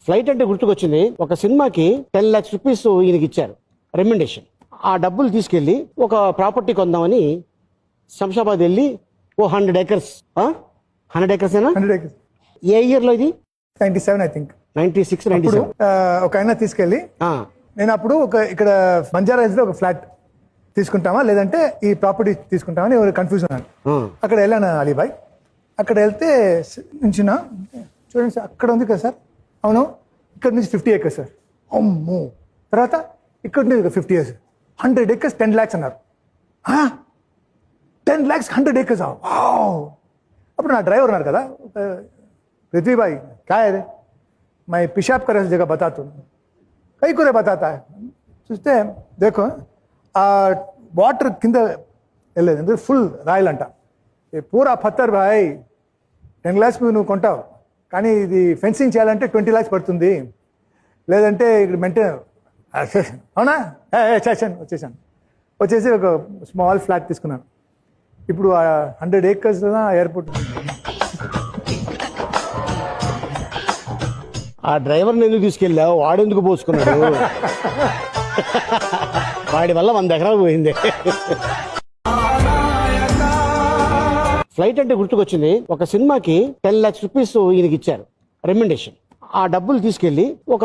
Flight అంటే గుర్తుకొచ్చింది. ఒక సినిమాకి 10 lakhs రూపీస్ ఈయనకి ఇచ్చారు రెమ్యుండేషన్. ఆ డబ్బులు తీసుకెళ్లి ఒక ప్రాపర్టీ కొందామని శంషాబాద్ వెళ్ళి 100 acres 100 acres ఏనా? 100 acres. ఏ ఇయర్ లో ఇది? 97 ఐ థింక్. 96, అప్పుడు 97. ఒక ఆయన తీసుకెళ్ళి నేను అప్పుడు ఇక్కడ బంజారా హిల్స్ లో ఒక ఫ్లాట్ తీసుకుంటామా లేదంటే ఈ ప్రాపర్టీ తీసుకుంటామని కన్ఫ్యూజ్ ఉన్నాను. అక్కడ వెళ్ళాను అలీబాయ్. అక్కడ వెళ్తే నుంచిన చూడండి సార్ అక్కడ ఉంది కదా సార్. అవును, ఇక్కడ నుంచి 50 acres సార్. అమ్మో. తర్వాత ఇక్కడ నుంచి 50 years 100 acres 10 lakhs అన్నారు. 10 lakhs 100 acres. అప్పుడు నా డ్రైవర్ ఉన్నారు కదా, पृथ्वी भाई क्या है रे, मैं पेशाब करे जगह बताता हूँ. कई को बताता है. చూస్తే देखो ఆ వాటర్ కింద వెళ్ళలేదు, ఫుల్ రాయల్ అంట. పూరా పత్తర్ భాయ్ 10 lakhs నువ్వు కొంటావు, కానీ ఇది ఫెన్సింగ్ చేయాలంటే 20 lakhs పడుతుంది, లేదంటే ఇక్కడ మెయింటైన్. అవునా వచ్చేసి ఒక స్మాల్ ఫ్లాట్ తీసుకున్నాను. ఇప్పుడు 100 acres ఎయిర్పోర్ట్. ఆ డ్రైవర్ని ఎందుకు తీసుకెళ్ళావు? వాడెందుకు పోసుకున్నాడు? వాడి వల్ల 100 ఎకరాలు పోయింది. ఫ్లైట్ అంటే గుర్తుకొచ్చింది. ఒక సినిమాకి 10 lakhs రూపీస్ ఈయనకి ఇచ్చారు రెమ్యుండేషన్. ఆ డబ్బులు తీసుకెళ్లి ఒక